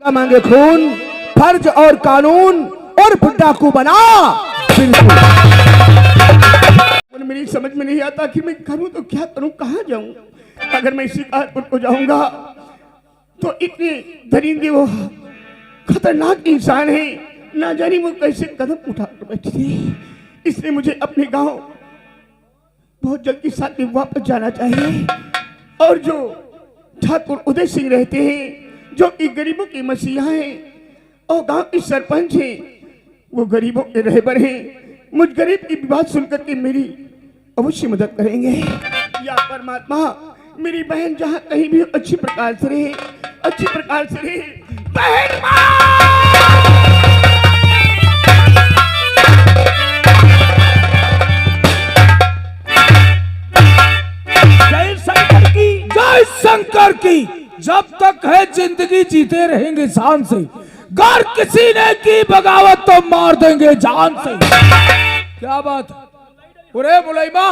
मांगे खून, फर्ज और कानून और बुड्ढा को बना। बिल्कुल मेरी समझ में नहीं आता कि मैं करूं तो क्या करूं, कहां जाऊं। अगर मैं शिकारपुर को जाऊंगा तो इतने दरिंदे वो खतरनाक इंसान है, ना जाने वो कैसे कदम उठा कर बैठे थे। इसलिए मुझे अपने गांव बहुत जल्दी साथ में वापस जाना चाहिए। और जो ठाकुर उदय सिंह रहते हैं, जो कि गरीबों के मसीहा हैं और गांव के सरपंच हैं, वो गरीबों के रहबर हैं। मुझ गरीब की बात सुनकर के मेरी अवश्य मदद करेंगे। या परमात्मा मेरी बहन जहां कहीं भी अच्छी प्रकार से रहे, अच्छी प्रकार से रहे। बहन जय शंकर की, जय शंकर की। जब तक है जिंदगी जीते रहेंगे शान से, अगर किसी ने की बगावत तो मार देंगे जान से। क्या बात है मुलाइमा,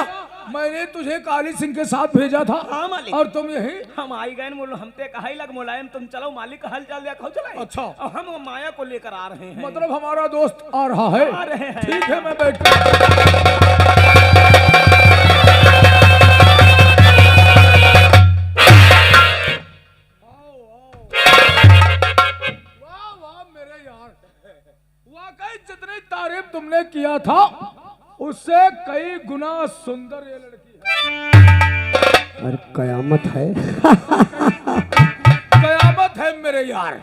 मैंने तुझे काली सिंह के साथ भेजा था। हाँ मालिक। और तुम यही हम आई गए बोलो, हम ते कहा ही लग मुलायम तुम चलो मालिक का हल चाल देखो चलाए। अच्छा। और हम माया को लेकर आ रहे हैं। मतलब हमारा दोस्त आ रहा है। आ रहे हैं। ठीक है, मैं बैठ वाकई जितनी तारीफ तुमने किया था उससे कई गुना सुंदर ये लड़की है। अरे कयामत है। कयामत है मेरे यार।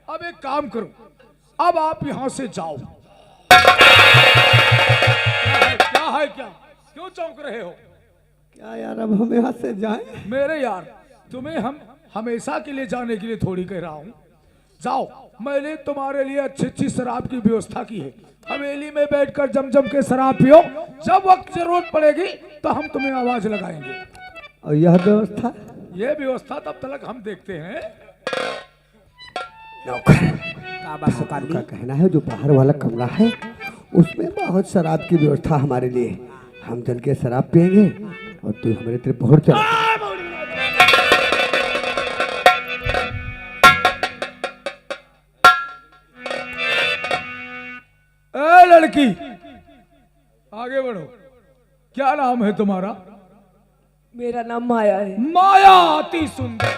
अब एक काम करो, अब आप यहां से जाओ। क्या है क्या, क्यों चौंक रहे हो? क्या यार, अब हम यहाँ से जाएं? मेरे यार, तुम्हें हम हमेशा के लिए जाने के लिए थोड़ी कह रहा हूं। जाओ, मैंने तुम्हारे लिए अच्छी अच्छी शराब की व्यवस्था की है। हवेली में बैठकर जम के शराब पियो, जब वक्त जरूरत पड़ेगी तो हम तुम्हें आवाज लगाएंगे। और यह व्यवस्था? यह व्यवस्था तब तक हम देखते हैं। का कहना है जो बाहर वाला कमरा है उसमें बहुत शराब की व्यवस्था हमारे लिए। हम जल के शराब पियेंगे और तू हमारे तरफ बहुत चल। ए लड़की, आगे बढ़ो। क्या नाम है तुम्हारा? मेरा नाम माया है। माया, अति सुंदर।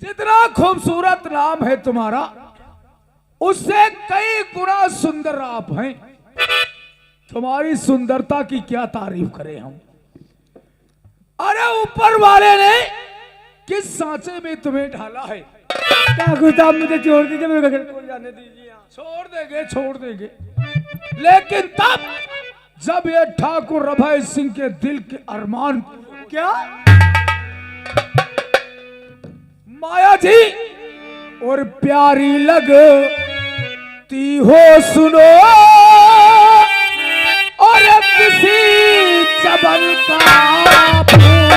जितना खूबसूरत नाम है तुम्हारा, उससे कई गुना सुंदर आप हैं। तुम्हारी सुंदरता की क्या तारीफ करें हम। अरे ऊपर वाले ने किस सांचे में तुम्हें ढाला है? साहब मुझे छोड़ दीजिए, मेरे घर को जाने दीजिए। छोड़ देंगे, लेकिन तब जब ये ठाकुर अभय सिंह के दिल के अरमान। क्या माया जी और प्यारी लगती हो सुनो, और किसी चबल का फूल।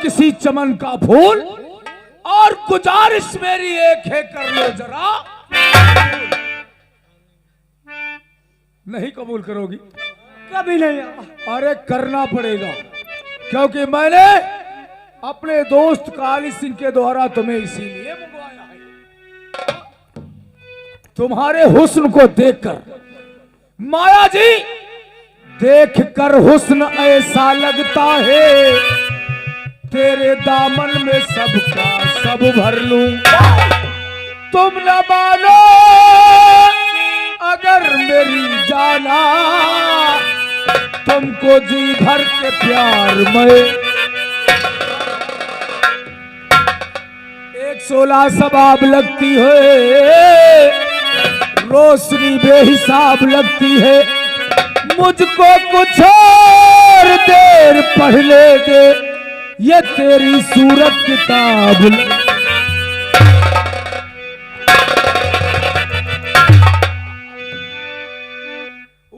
किसी चमन का फूल, और गुजारिश मेरी एक है, कर लो जरा। नहीं कबूल करोगी? कभी नहीं। अरे करना पड़ेगा, क्योंकि मैंने अपने दोस्त काली सिंह के द्वारा तुम्हें इसीलिए मंगवाया है। तुम्हारे हुस्न को देखकर माया जी, देखकर हुस्न ऐसा लगता है तेरे दामन में सबका सब भर लूं। तुम न मानो अगर मेरी जाना, तुमको जी भर के प्यार में 116 सबाब लगती है रोशनी बेहिसाब लगती है, मुझको कुछ और देर पढ़ने दे, ये तेरी सूरत किताब।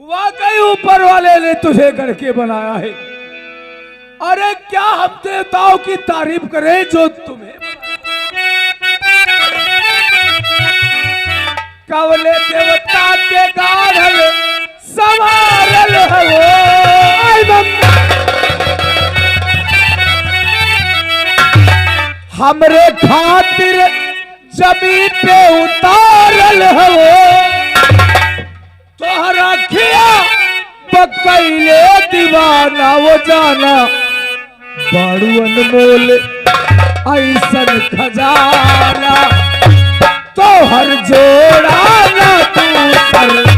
वाकई ऊपर वाले ने तुझे करके बनाया है। अरे क्या हम देवताओं की तारीफ करें जो तुम्हें कवले देवता के गाढ़ल संवारल है वो, हमरे खातिर जमीन पे उतारल है वो, तोहरा खिया पकैले दीवाना वो जाना, बड़ू अनमोल ऐसन खजाना, तो हर जोड़ा ना तू सर।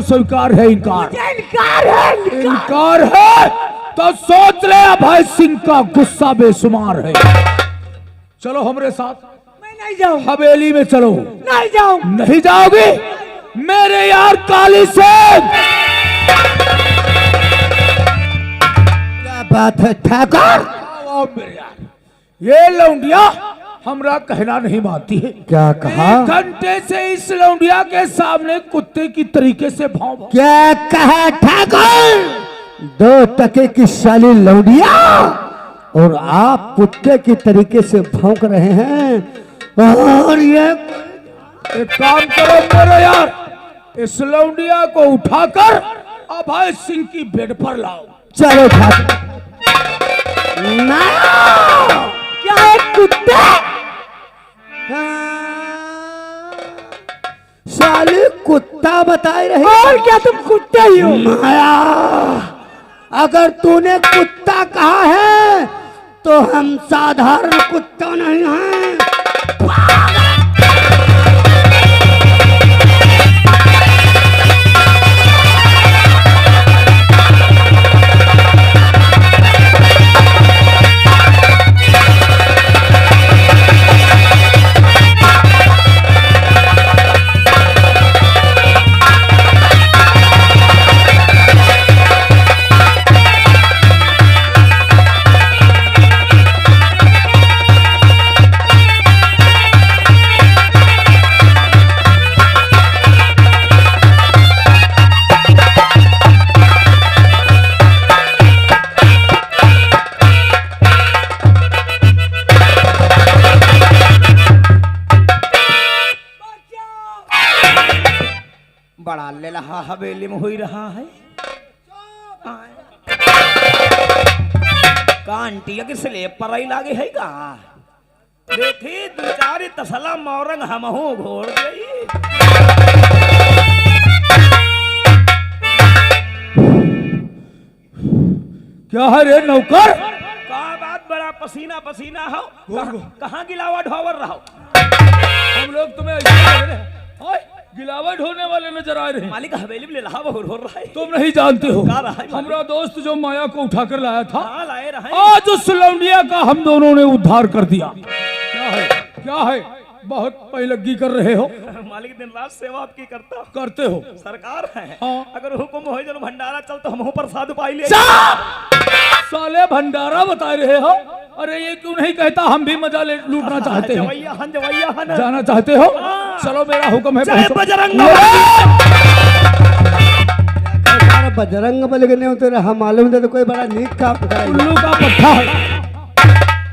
स्वीकार है, इनकार इनकार है तो सोच ले अभय सिंह का गुस्सा बेशुमार है। चलो हमरे साथ। मैं नहीं जाऊं। हवेली में चलो। नहीं जाऊं। नहीं जाओगे मेरे यार काली सिंह? क्या बात है ठाकुर? मेरे यार ये लौंडिया हमरा कहना नहीं मानती है। क्या कहा? 1 घंटे से इस लौंडिया के सामने कुत्ते की तरीके से भाव। क्या कहा ठाकुर? 2 टके की साली लौंडिया और आप कुत्ते की तरीके से भौंक रहे हैं। और ये एक काम करो मेरे यार, इस लौंडिया को उठाकर अभय सिंह की बेड पर लाओ। चलो ठाकुर। ना क्या है कुत्ते? साली कुत्ता बताई रही। और क्या तुम कुत्ते ही हो? माया अगर तूने कुत्ता कहा है तो हम साधारण कुत्ता नहीं हैं। बड़ा ले रहा हवेली में हो रहा है का आंटिया के स्लेब पर आई लागे है का देखी दो चार तसला मोरंग हमहू घोड़ गई। क्या है रे नौकर? का बात बड़ा पसीना पसीना हो कहाँ गिलावा ढोवर रहो? हम लोग तुम्हें ऐसे लग रहे हैं। ओए, गिलावट होने वाले नजर आ रहे हैं। मालिक हवेली में ले रहा हो रहा है। तुम नहीं जानते हो का रहा है मालिक? हमारा दोस्त जो माया को उठाकर लाया था हाँ लाए रहे आज उस लौंडिया का हम दोनों ने उद्धार कर दिया। क्या है बहुत पैलगी कर रहे हो? मालिक दिन रात सेवा आपकी करता हूं। करते हो सरकार है हाँ। अगर हुक्म हो जब भंडारा चल तो हम प्रसाद पाई ले। साले भंडारा बता रहे हो? अरे ये क्यों नहीं कहता हम भी मजा ले लूटना चाहते हैं, जवैया हन जाना चाहते हो? चलो मेरा हुक्म है। जय बजरंग बजरंग बल गए होते हम मालूम थे तो कोई बड़ा नीक काम उल्लू का पट्टा है।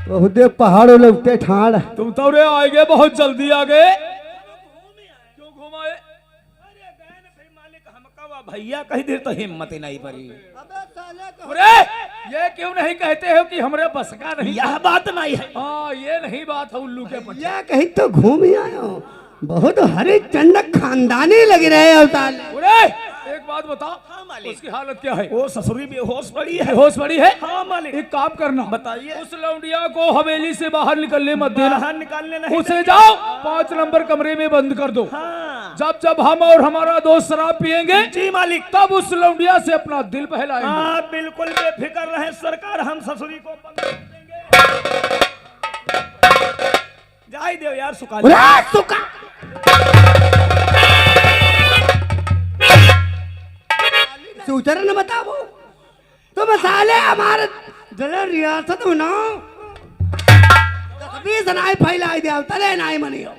बहुते पहाड़ लगते ठाड़। तुम तो रे आएगे बहुत जल्दी आ गए। क्यों घुमाए? मालिक हमका भैया कही देर तो हिम्मत ही नहीं पड़ी। अरे ये क्यों नहीं कहते हो कि हमरे बस का नहीं? यह बात नहीं है। हाँ ये नहीं बात है उल्लू के पट्टे। या कहीं तो घूम ही आयो बहुत हरिचंद खानदानी लग रहे हो साले। अरे एक बात बता हाँ मालिक। उसकी हालत क्या है? वो ससुरी बेहोश पड़ी है। बेहोश पड़ी है? हाँ मालिक। एक काम करना बताइए। उस लौंडिया को हवेली से बाहर निकलने मत देना। बाहर निकालने नहीं उसे जाओ 5 नंबर कमरे में बंद कर दो। हाँ। जब जब हम और हमारा दोस्त शराब पिएंगे जी मालिक तब उस लौंडिया से अपना दिल बहलाएंगे। हाँ बिल्कुल बेफिक्र रहे सरकार हम ससुरी को बंद कर देंगे। जाई दो यार सुखा सूचर न बताओ तुम साले हमारे रियासत में ना सनाई फैलाई दिया तले नहीं मनी हो।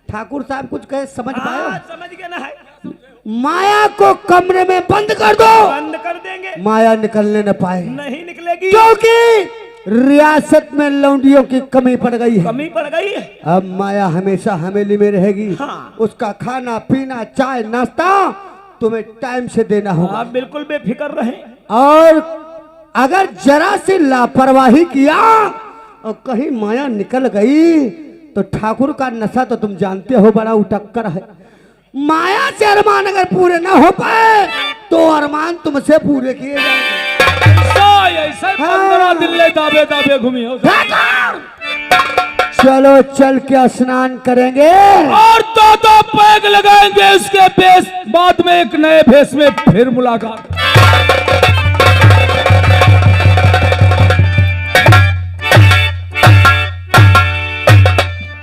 ठाकुर साहब कुछ कहे समझ पाए? समझ गए ना है। माया को कमरे में बंद कर दो। बंद कर देंगे माया निकलने न पाए नहीं निकलेगी क्योंकि रियासत में लौंडियों की कमी पड़ गई है। कमी पड़ गई है। अब माया हमेशा हवेली में रहेगी। हाँ। उसका खाना पीना चाय नाश्ता तुम्हें टाइम से देना होगा। आप बिल्कुल बेफिक्र रहे। और अगर जरा सी लापरवाही किया और कहीं माया निकल गई तो ठाकुर का नशा तो तुम जानते हो बड़ा उटक्कर है। माया से अरमान अगर पूरे ना हो पाए तो अरमान तुमसे पूरे किए जाएंगे। ऐसा 15 दिन ले दाबे दाबे घूमी हो। चलो चल के स्नान करेंगे और दो पैग लगाएंगे उसके भेष बाद में एक नए भेष में फिर मुलाकात।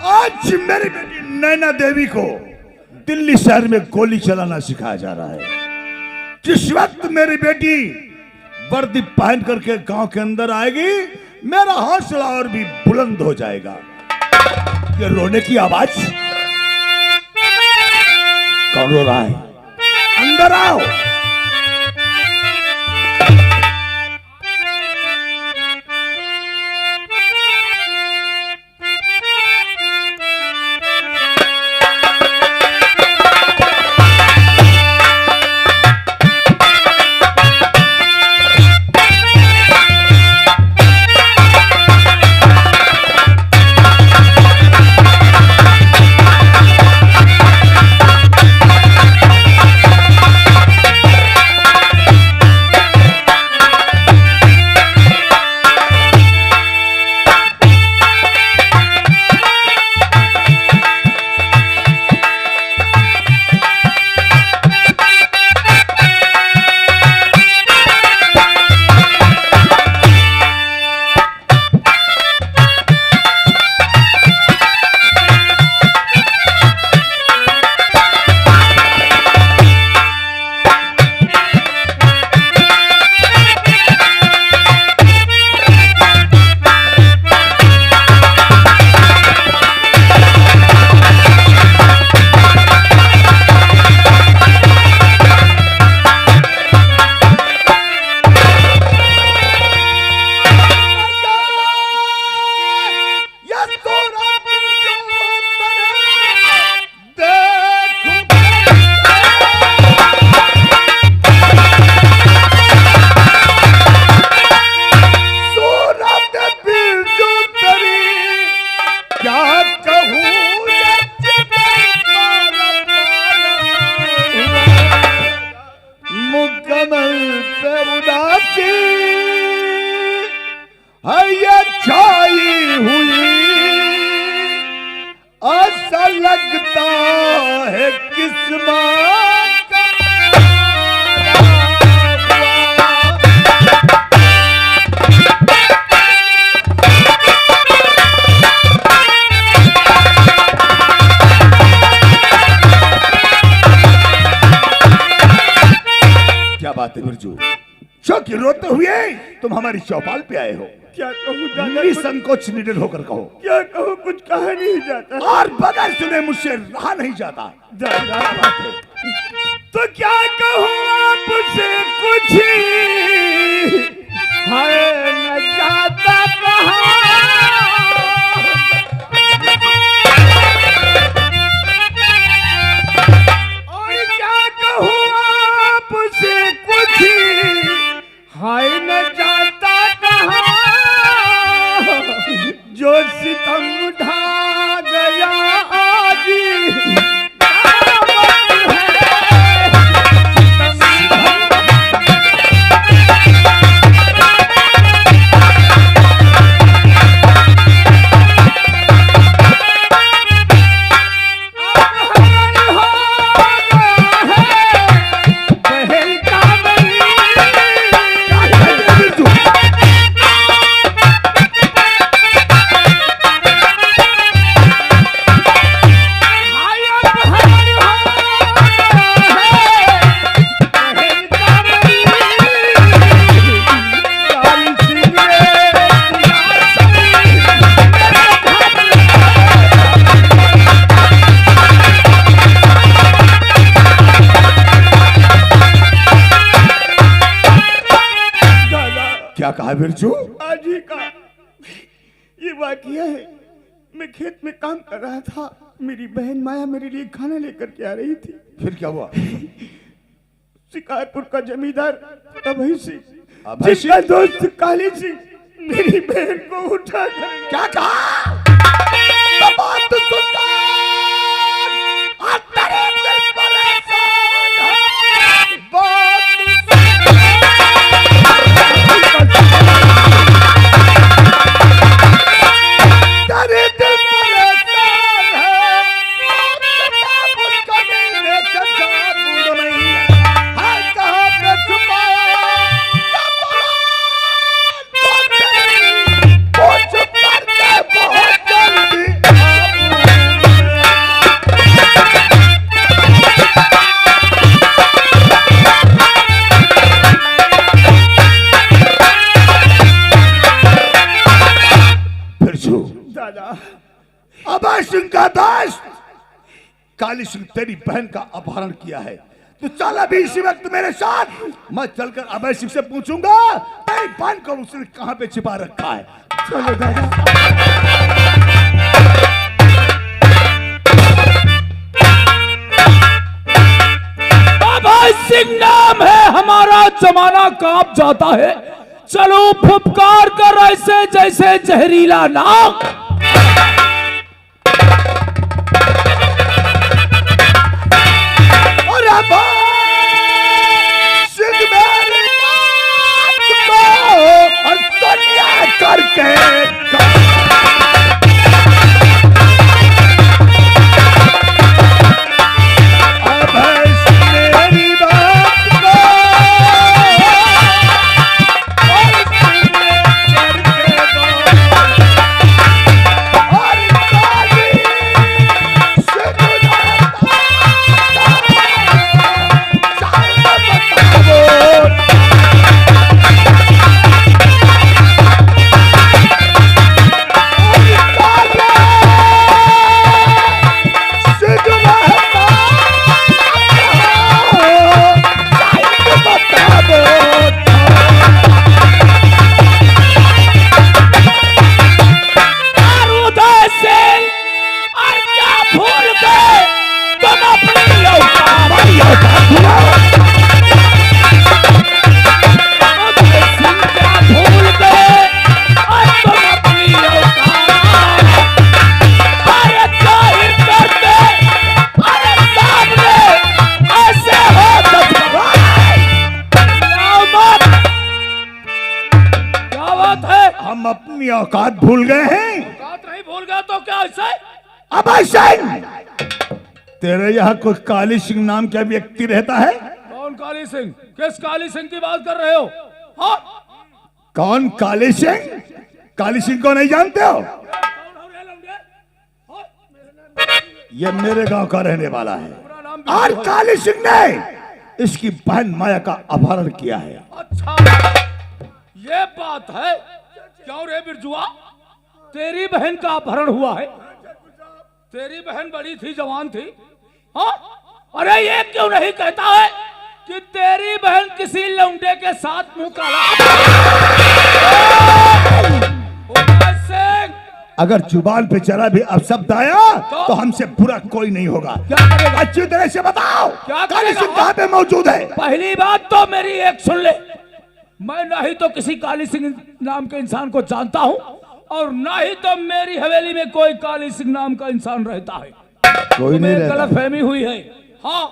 आज मेरी बेटी नैना देवी को दिल्ली शहर में गोली चलाना सिखाया जा रहा है। जिस वक्त मेरी बेटी वर्दी पहन करके गांव के अंदर आएगी मेरा हौसला और भी बुलंद हो जाएगा। ये रोने की आवाज कौन रो रहा है? अंदर आओ। बात है बिरजू, क्योंकि रोते हुए तुम हमारी चौपाल पे आए हो। क्या कहूँ दादा, निसंकोच निडर होकर कहो। क्या कहूँ, कुछ कहा नहीं जाता और बगैर सुने मुझसे रहा नहीं जाता। दादा। तो क्या कहूँ आपसे, कुछ है न जाता कहाँ। और क्या कहूँ आपसे, कुछ है न जाता कहाँ। जो सितम ढा गया आज क्या कहा बिरजू? आज ही का ये वाकया है। मैं खेत में काम कर रहा था, मेरी बहन माया मेरे लिए खाना लेकर के आ रही थी। फिर क्या हुआ? शिकारपुर का जमींदार अभय सिंह, अभय जिसका दोस्त काली सिंह, मेरी बहन को उठा कर क्या कहा? तो बात तो सुनता, आज तेरे दिल परेशान है। बात तेरे दिल परेशान है। मुझको मिलने से जादू नहीं है, कहाँ पे छुपाया कुछ करके बहुत जल्दी बिरजू, दादा। अभय सिंह का दोस्त काली सिंह तेरी बहन का अपहरण किया है। तू चल अभी इसी वक्त मेरे साथ। मैं चलकर अभय सिंह से पूछूंगा तेरी बहन को उसने कहां पे छिपा रखा है। चलो दादा। अभय सिंह नाम है हमारा, जमाना कांप जाता है। चलो फुफकार कर ऐसे जैसे जहरीला नाग। और अभय सिंह मेरी बात को और दुनिया करके अभय सिंह मेरी बात को हम अपनी औकात भूल गए हैं। बात नहीं भूल गया तो क्या ऐसे? अभय सिंह, तेरे यहाँ कोई काली सिंह नाम का व्यक्ति रहता है? कौन काली सिंह? किस काली सिंह की बात कर रहे हो? हाँ? कौन काली सिंह? काली सिंह को नहीं जानते हो? ये मेरे गांव का रहने वाला है। और काली सिंह ने इसकी बहन माया का अपहरण किया है। अच्छा ये बात है। क्यों रे बिरजुआ, तेरी बहन का अपहरण हुआ है? तेरी बहन बड़ी थी, जवान थी। हाँ, अरे ये क्यों नहीं कहता है कि तेरी बहन किसी लौंडे के साथ मुंह काला? उदय सिंह, अगर जुबान पे जरा भी अपशब्द आया तो हमसे बुरा कोई नहीं होगा। क्या करेगा? अच्छी तरह से बताओ, क्या काली करेगा? सिंह कहाँ पे मौजूद है? पहली बात तो मेरी एक सुन ले, मैं ना ही तो किसी काली सिंह नाम के इंसान को जानता हूं और ना ही तो मेरी हवेली में कोई काली सिंह नाम का इंसान रहता है। कोई नहीं रहता। गलतफहमी हुई है। हाँ,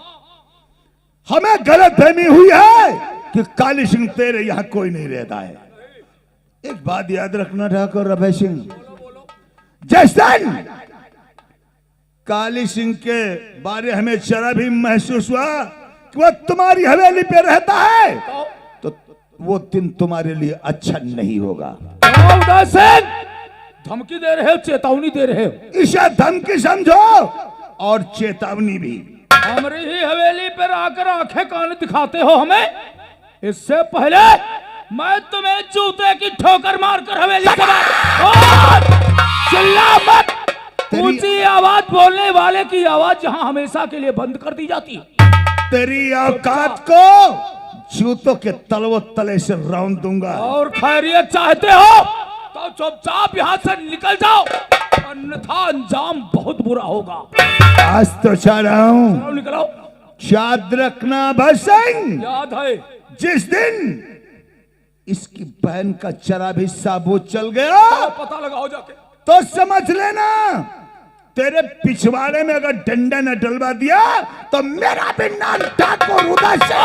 हमें गलतफहमी हुई है कि काली सिंह तेरे यहाँ कोई नहीं रहता है। एक बात याद रखना ठाकुर अभय सिंह, जिस दिन काली सिंह के बारे हमें जरा भी महसूस हुआ कि वह तुम्हारी हवेली पे रहता है तो वो दिन तुम्हारे लिए अच्छा नहीं होगा। उदय सिंह, धमकी दे रहे हो, चेतावनी दे रहे हो? इसे धमकी समझो और चेतावनी भी। हमारी ही हवेली पर आकर आंखें कान दिखाते हो हमें। इससे पहले मैं तुम्हें जूते की ठोकर मारकर हवेली से बाहर। चिल्ला मत। ऊंची आवाज बोलने वाले की आवाज यहाँ हमेशा के लिए बंद कर दी जाती है। तेरी औकात को जूतों के तलवों तले से रौंद दूंगा। और खैरियत चाहते हो तो चुपचाप यहाँ से निकल जाओ, अन्यथा अंजाम बहुत बुरा होगा। आज तो चाह रहा हूँ, निकलो। याद रखना अभय सिंह, याद है। जिस दिन इसकी बहन का जरा भी साबुत चल गया पता लगाओ जाके, तो समझ लेना तेरे पिछवाड़े में अगर डंडा न डलवा दिया तो मेरा भी नाम ठाकुर उदय सिंह।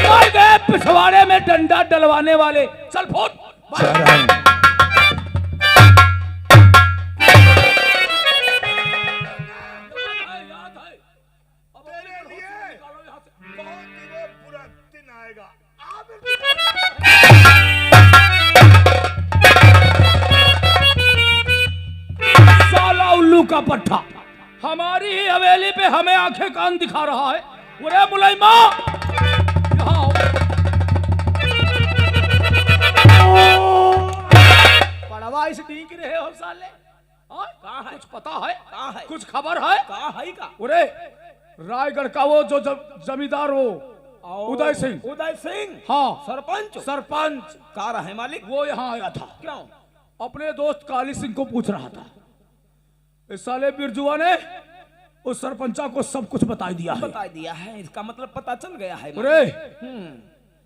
मर गए पिछवाड़े में डंडा डलवाने वाले। चल फुट। चाह रहा हूँ। साला उल्लू का पट्टा हमारी ही हवेली पे हमें आंखें कान दिखा रहा है। अरे मुलाइमा, यहाँ आओ। पड़वा इस डींग रहे हो साले? कहाँ है? कुछ पता है? कहाँ है? कुछ खबर है? कहाँ है का? अरे रायगढ़ का वो जो जमींदार वो उदय सिंह। उदय सिंह? हाँ, सरपंच? सरपंच कहाँ रहा है मालिक? वो यहाँ आया था। क्यों? अपने दोस्त काली सिंह को पूछ रहा था। इस साले बिरजुआ ने उस सरपंचा को सब कुछ बता दिया है। बता दिया है, इसका मतलब पता चल गया है। अरे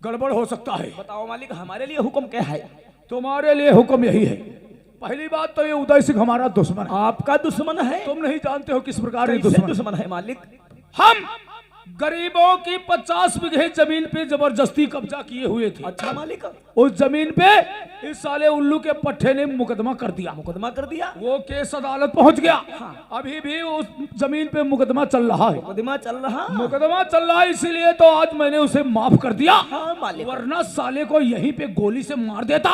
गड़बड़ हो सकता है। बताओ मालिक, हमारे लिए हुक्म क्या है? तुम्हारे लिए हुक्म यही है, पहली बात तो ये उदय सिंह हमारा दुश्मन है। आपका दुश्मन है? तुम नहीं जानते हो किस प्रकार कैसे दुश्मन दुश्मन है मालिक? हम गरीबों की 50 बीघे जमीन पे जबरदस्ती कब्जा किए हुए थे। अच्छा मालिक, उस जमीन पे इस साले उल्लू के पट्टे ने मुकदमा कर दिया। मुकदमा कर दिया? वो केस अदालत पहुंच गया। हाँ। अभी भी उस जमीन पे मुकदमा चल रहा है। मुकदमा चल रहा? मुकदमा चल रहा है, इसीलिए तो आज मैंने उसे माफ कर दिया। हाँ मालिक। वरना साले को यहीं पे गोली से मार देता।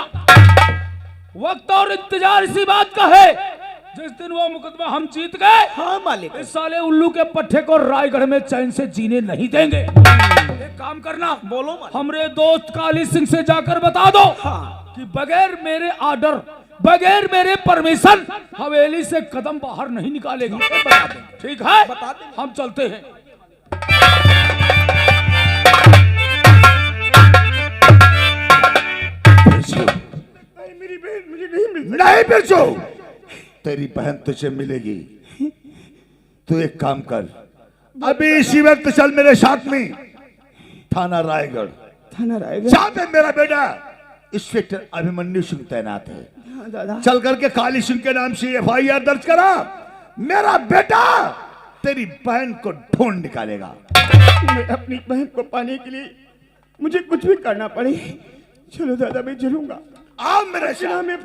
वक्त और इंतजार इसी बात का है। जिस दिन वो मुकदमा हम जीत गए, हाँ मालिक, इस साले उल्लू के पट्टे को रायगढ़ में चैन से जीने नहीं देंगे। एक काम करना, बोलो मालिक। हमरे दोस्त काली सिंह से जाकर बता दो हाँ। कि बगैर मेरे आर्डर, बगैर मेरे परमिशन हवेली से कदम बाहर नहीं निकालेगा। बता देंगे। ठीक है, बता देंगे। हम चलते हैं। मेरी बहन मुझे नहीं मिल नहीं बेचो, तेरी बहन तुझे मिलेगी। तू एक काम कर, अभी इसी वक्त चल मेरे साथ में थाना रायगढ़। थाना रायगढ़? जहाँ पे मेरा बेटा इंस्पेक्टर अभिमन्यु सिंह तैनात है। हाँ दादा। चल करके काली सिंह के नाम से FIR दर्ज करा। मेरा बेटा तेरी बहन को ढूंढ निकालेगा। मैं अपनी बहन को पाने के लिए मुझे कुछ भी करना पड़े, चलो दादा मैं चलूंगा। आओ मेरे साथ। में